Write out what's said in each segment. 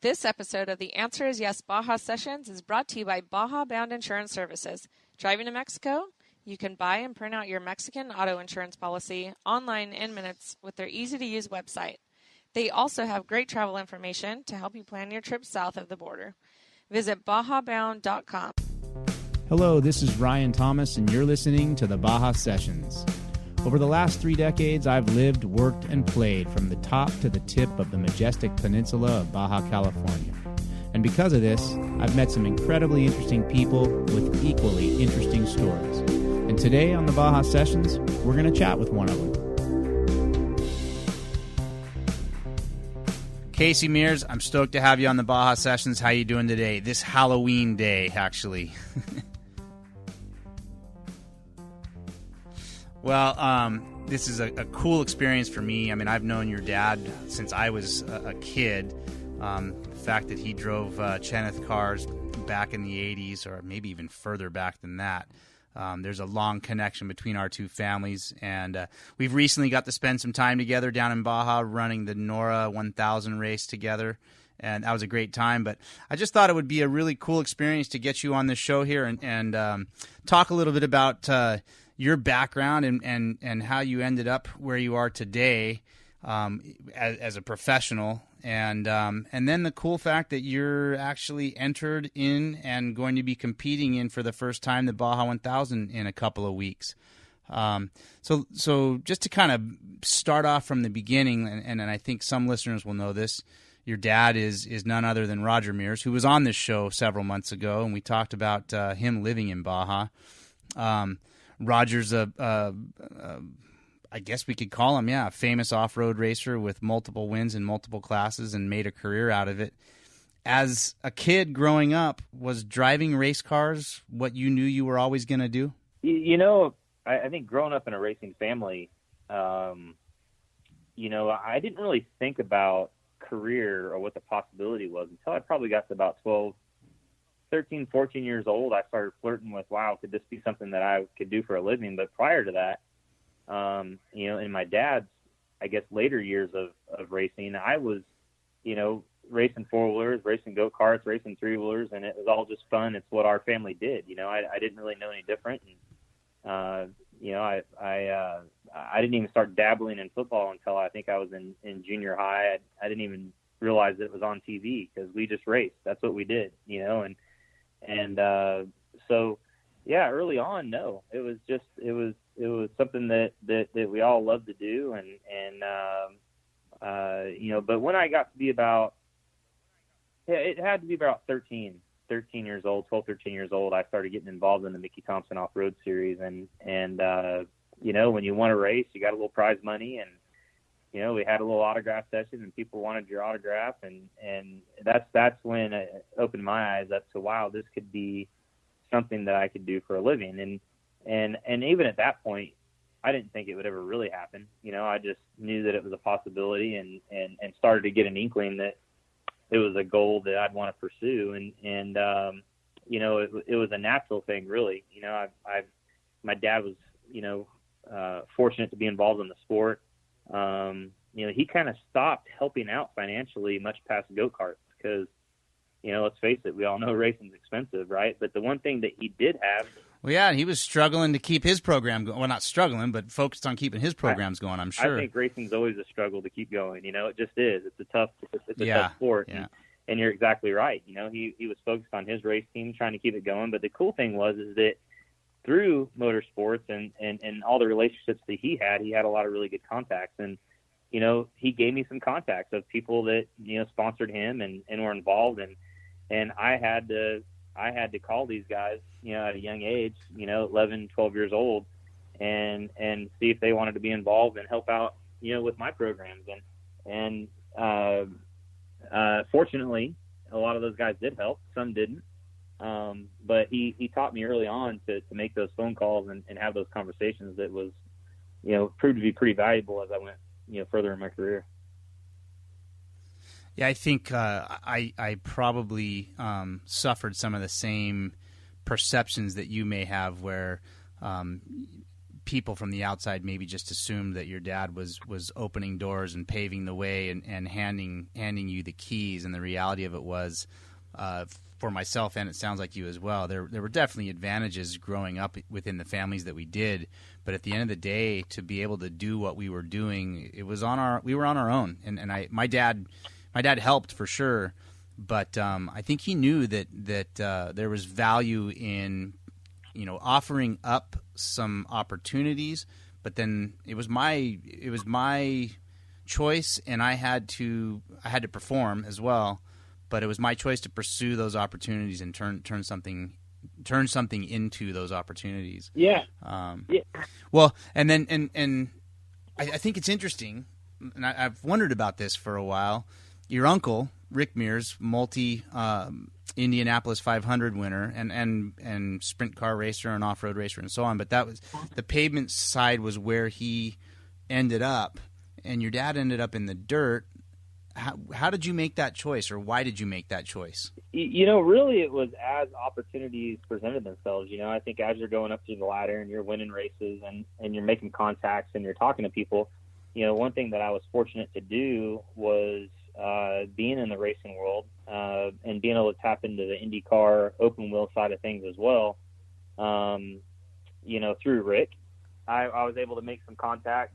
This episode of the Answer is Yes Baja Sessions is brought to you by Baja Bound Insurance Services. Driving to Mexico? You can buy and print out your Mexican auto insurance policy online in minutes with their easy-to-use website. They also have great travel information to help you plan your trip south of the border. Visit bajabound.com. Hello, this is Ryan Thomas, and you're listening to the Baja Sessions. Over the last 3 decades, I've lived, worked, and played from the top to the tip of the majestic peninsula of Baja California. And because of this, I've met some incredibly interesting people with equally interesting stories. And today on the Baja Sessions, we're going to chat with one of them. Casey Mears, I'm stoked to have you on the Baja Sessions. How you doing today? This Halloween day, actually. Well, this is a cool experience for me. I mean, I've known your dad since I was a kid. The fact that he drove Cheneth cars back in the 80s, or maybe even further back than that. There's a long connection between our two families, and we've recently got to spend some time together down in Baja running the Nora 1000 race together, and that was a great time. But I just thought it would be a really cool experience to get you on this show here and talk a little bit about your background and how you ended up where you are today as a professional, and then the cool fact that you're actually entered in and going to be competing in for the first time the Baja 1000 in a couple of weeks. So just to kind of start off from the beginning, and I think some listeners will know this, your dad is none other than Roger Mears, who was on this show several months ago, and we talked about him living in Baja. Roger's I guess we could call him, a famous off-road racer with multiple wins in multiple classes and made a career out of it. As a kid growing up, was driving race cars what you knew you were always going to do? You know, I think growing up in a racing family, I didn't really think about career or what the possibility was until I probably got to about 13, 14 years old. I started flirting with, wow, could this be something that I could do for a living? But prior to that, in my dad's, I guess, later years of racing, I was, racing four-wheelers, racing go-karts, racing three-wheelers, and it was all just fun. It's what our family did. I didn't really know any different. And, I didn't even start dabbling in football until I think I was in junior high. I didn't even realize that it was on TV because we just raced. That's what we did, so yeah, early on, no, it was something that we all loved to do. But when I got to be about, it had to be about 13 years old, 12, 13 years old, I started getting involved in the Mickey Thompson off-road series. And when you won a race, you got a little prize money, and, we had a little autograph session and people wanted your autograph. And that's when it opened my eyes up to, wow, this could be something that I could do for a living. And even at that point, I didn't think it would ever really happen. I just knew that it was a possibility and started to get an inkling that it was a goal that I'd want to pursue. And it was a natural thing, really. My dad was, fortunate to be involved in the sport. He kind of stopped helping out financially much past go-karts because, let's face it, we all know racing's expensive, right? But the one thing that he did have... Well, yeah, and he was struggling to keep his program going. Well, not struggling, but focused on keeping his programs going, I'm sure. I think racing's always a struggle to keep going. It just is. It's a tough sport. Yeah. And you're exactly right. He was focused on his race team, trying to keep it going. But the cool thing is that through motorsports and all the relationships that he had a lot of really good contacts. And, he gave me some contacts of people that, sponsored him and were involved. And I had to call these guys, at a young age, 11, 12 years old, and see if they wanted to be involved and help out, with my programs. And fortunately, a lot of those guys did help. Some didn't. But he taught me early on to make those phone calls and have those conversations that was, proved to be pretty valuable as I went, further in my career. Yeah, I think I probably suffered some of the same perceptions that you may have, where people from the outside maybe just assumed that your dad was opening doors and paving the way and handing you the keys. And the reality of it was, for myself, and it sounds like you as well, there were definitely advantages growing up within the families that we did. But at the end of the day, to be able to do what we were doing, we were on our own. And my dad helped for sure. But I think he knew that there was value in, offering up some opportunities. But then it was my choice, and I had to perform as well. But it was my choice to pursue those opportunities and turn something into those opportunities. Yeah. Yeah. Well, and I think it's interesting, and I've wondered about this for a while. Your uncle, Rick Mears, Indianapolis 500 winner and sprint car racer and off-road racer and so on, but that was the pavement side was where he ended up, and your dad ended up in the dirt. How did you make that choice, or why did you make that choice? Really it was as opportunities presented themselves. I think as you're going up through the ladder and you're winning races and you're making contacts and you're talking to people, one thing that I was fortunate to do was being in the racing world and being able to tap into the INDYCAR open wheel side of things as well. Through Rick, I was able to make some contacts.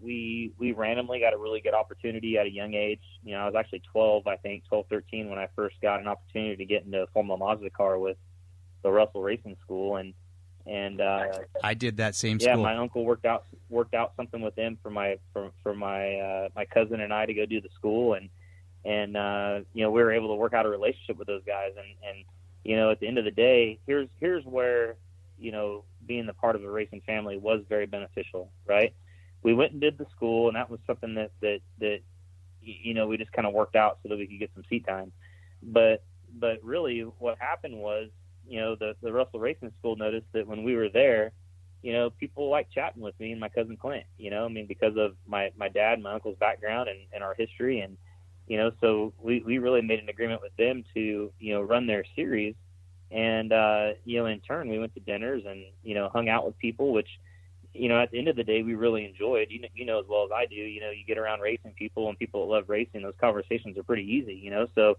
We randomly got a really good opportunity at a young age. I was actually 12, 13 when I first got an opportunity to get into a Formula Mazda car with the Russell Racing School. And I did that same school. Yeah, my uncle worked out something with them for my cousin and I to go do the school. And we were able to work out a relationship with those guys. And at the end of the day, here's where, being the part of a racing family was very beneficial, right? We went and did the school, and that was something that we just kind of worked out so that we could get some seat time. But really what happened was, the Russell Racing School noticed that when we were there, people liked chatting with me and my cousin Clint, because of my dad and my uncle's background and our history. And, so we really made an agreement with them to, run their series. And, in turn, we went to dinners and, hung out with people, which, at the end of the day, we really enjoyed. As well as I do. You get around racing people and people that love racing. Those conversations are pretty easy. So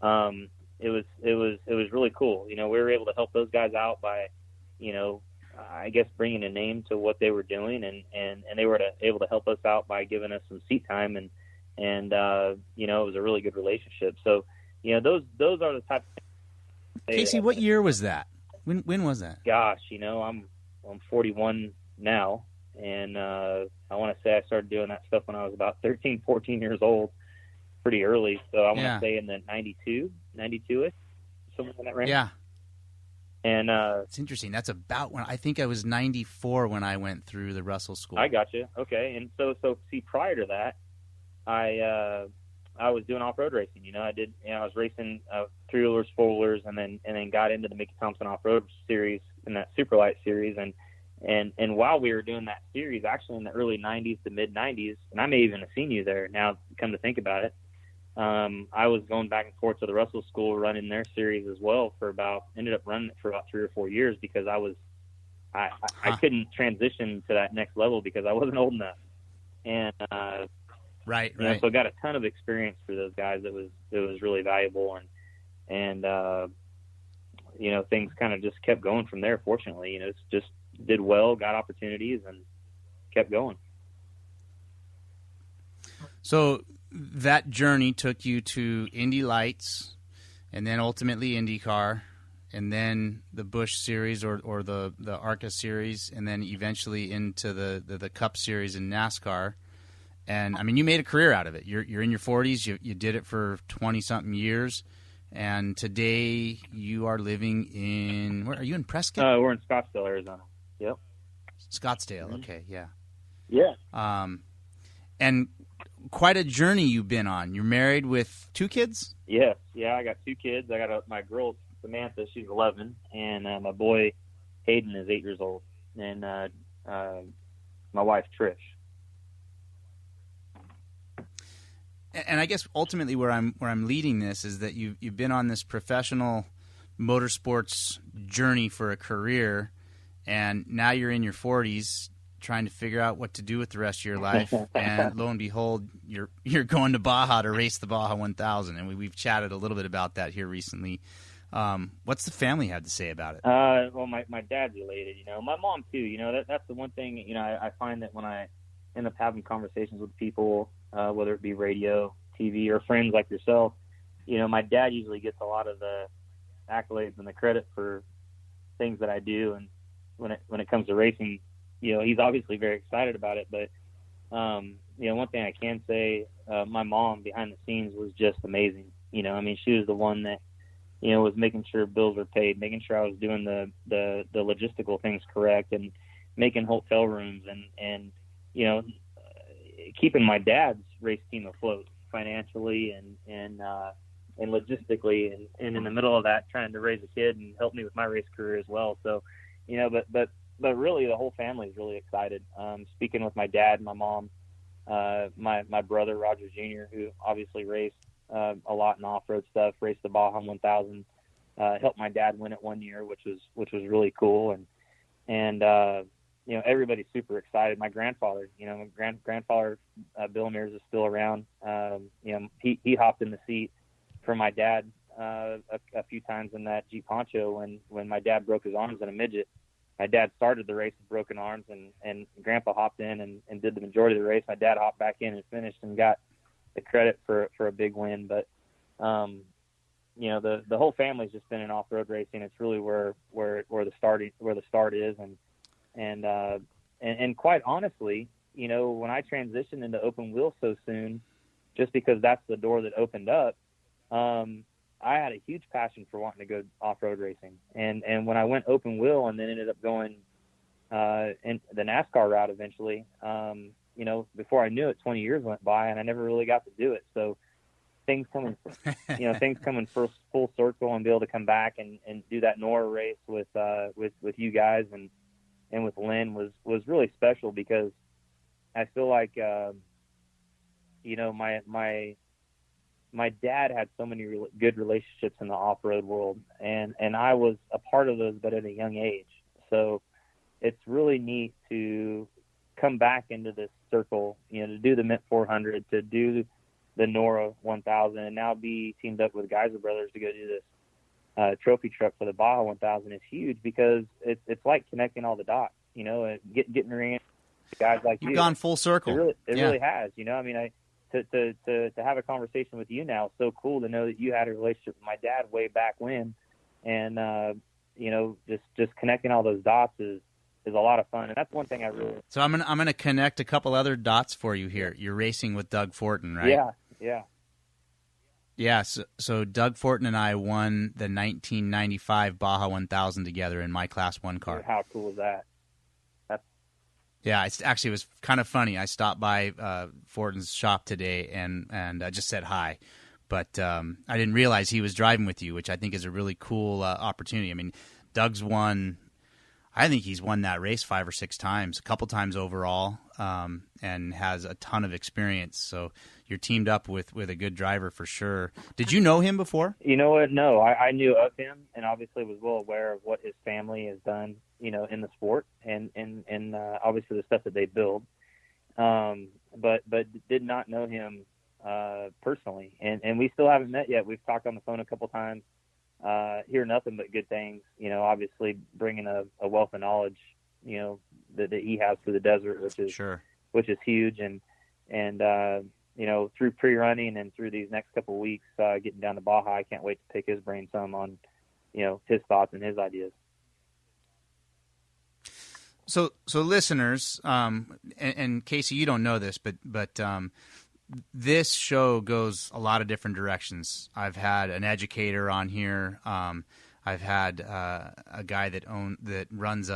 it was really cool. We were able to help those guys out by, I guess bringing a name to what they were doing, and they were able to help us out by giving us some seat time, and it was a really good relationship. So those are the type of things. Casey, what year was that? When was that? Gosh, I'm 41 now, and I want to say I started doing that stuff when I was about 13, 14 years old, pretty early. So I want to say in the 92-ish, something in that range. Yeah. And it's interesting. That's about when I think I was 94 when I went through the Russell School. I got you. Okay. And so see, prior to that, I was doing off-road racing. I was racing 3-wheelers, 4-wheelers, and then got into the Mickey Thompson off-road series in that Superlight series. And while we were doing that series, actually in the early 90s to mid 90s, and I may even have seen you there now, come to think about it, I was going back and forth to the Russell School running their series as well ended up running it for about 3 or 4 years because I couldn't transition to that next level because I wasn't old enough. And, right. So I got a ton of experience for those guys. It was really valuable. And things kind of just kept going from there. Fortunately, it's just did well, got opportunities, and kept going. So that journey took you to Indy Lights, and then ultimately IndyCar, and then the Busch Series or the ARCA Series, and then eventually into the Cup Series in NASCAR. And I mean, you made a career out of it. You're in your 40s. You did it for 20-something years, and today you are living in. Where are you, in Prescott? We're in Scottsdale, Arizona. Yep. Scottsdale. Mm-hmm. Okay. Yeah. Yeah. And quite a journey you've been on. You're married with 2 kids? Yes. Yeah, I got 2 kids. I got my girl, Samantha, she's 11, and my boy, Hayden, is 8 years old, and my wife, Trish. And I guess ultimately where I'm leading this is that you've been on this professional motorsports journey for a career, and now you're in your 40s trying to figure out what to do with the rest of your life, and lo and behold, you're going to Baja to race the Baja 1000, and we've chatted a little bit about that here recently. What's the family have to say about it? Well, my dad's elated, my mom too, that's the one thing, I find that when I end up having conversations with people, whether it be radio, TV, or friends like yourself, my dad usually gets a lot of the accolades and the credit for things that I do. And when it comes to racing, he's obviously very excited about it, but, one thing I can say, my mom behind the scenes was just amazing. She was the one that, was making sure bills were paid, making sure I was doing the logistical things correct, and making hotel rooms and keeping my dad's race team afloat financially and logistically, and in the middle of that, trying to raise a kid and help me with my race career as well. So, but really the whole family is really excited. Speaking with my dad and my mom, my brother, Roger Jr., who obviously raced a lot in off-road stuff, raced the Baja 1000, helped my dad win it one year, which was really cool. And everybody's super excited. My grandfather, my grandfather, Bill Mears, is still around. He hopped in the seat for my dad a few times in that Jeep Poncho when my dad broke his arms in a midget. My dad started the race with broken arms, and Grandpa hopped in and did the majority of the race. My dad hopped back in and finished and got the credit for a big win. But the whole family's just been in off-road racing. It's really where the start is, and quite honestly, when I transitioned into open wheel so soon, just because that's the door that opened up, I had a huge passion for wanting to go off-road racing. And when I went open wheel and then ended up going in the NASCAR route eventually, before I knew it, 20 years went by and I never really got to do it. So things coming full circle, and be able to come back and do that NORA race with you guys and with Lynn was really special, because I feel like, my dad had so many good relationships in the off-road world, and I was a part of those, but at a young age. So it's really neat to come back into this circle, to do the Mint 400, to do the NORA 1000, and now be teamed up with Geyser Brothers to go do this trophy truck for the Baja 1000 is huge, because it's like connecting all the dots, getting ring guys like You've you. gone full circle. It really has, to have a conversation with you now, it's so cool to know that you had a relationship with my dad way back when, and just connecting all those dots is a lot of fun, and that's one thing I really. So I'm gonna connect a couple other dots for you here. You're racing with Doug Fortin, right? Yeah. So Doug Fortin and I won the 1995 Baja 1000 together in my Class 1 car. How cool is that? Yeah, it was kind of funny. I stopped by Fortin's shop today and I just said hi, but I didn't realize he was driving with you, which I think is a really cool opportunity. I mean, Doug's won. I think he's won that race 5 or 6 times, a couple times overall, and has a ton of experience. So you're teamed up with a good driver for sure. Did you know him before? You know what? No, I knew of him, and obviously was well aware of what his family has done, in the sport, and obviously the stuff that they build. But did not know him personally, and we still haven't met yet. We've talked on the phone a couple times. Hear nothing but good things. Obviously bringing a wealth of knowledge, that he has through the desert, which is huge, and through pre-running and through these next couple of weeks, getting down to Baja, I can't wait to pick his brain some on, his thoughts and his ideas. So listeners, and Casey, you don't know this, but this show goes a lot of different directions. I've had an educator on here. I've had a guy that runs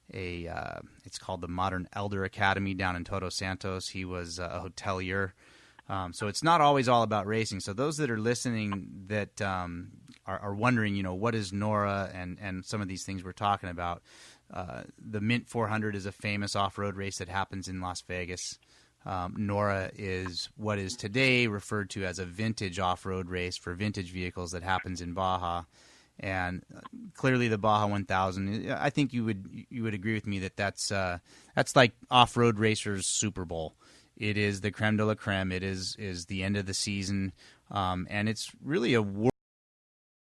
it's called the Modern Elder Academy down in Todos Santos. He was a hotelier. So it's not always all about racing. So those that are listening that are wondering, what is NORA and some of these things we're talking about. The Mint 400 is a famous off-road race that happens in Las Vegas. NORA is what is today referred to as a vintage off-road race for vintage vehicles that happens in Baja. And clearly the Baja 1000, I think you would agree with me that that's like off-road racers' Super Bowl. It is the creme de la creme. It is the end of the season, and it's really a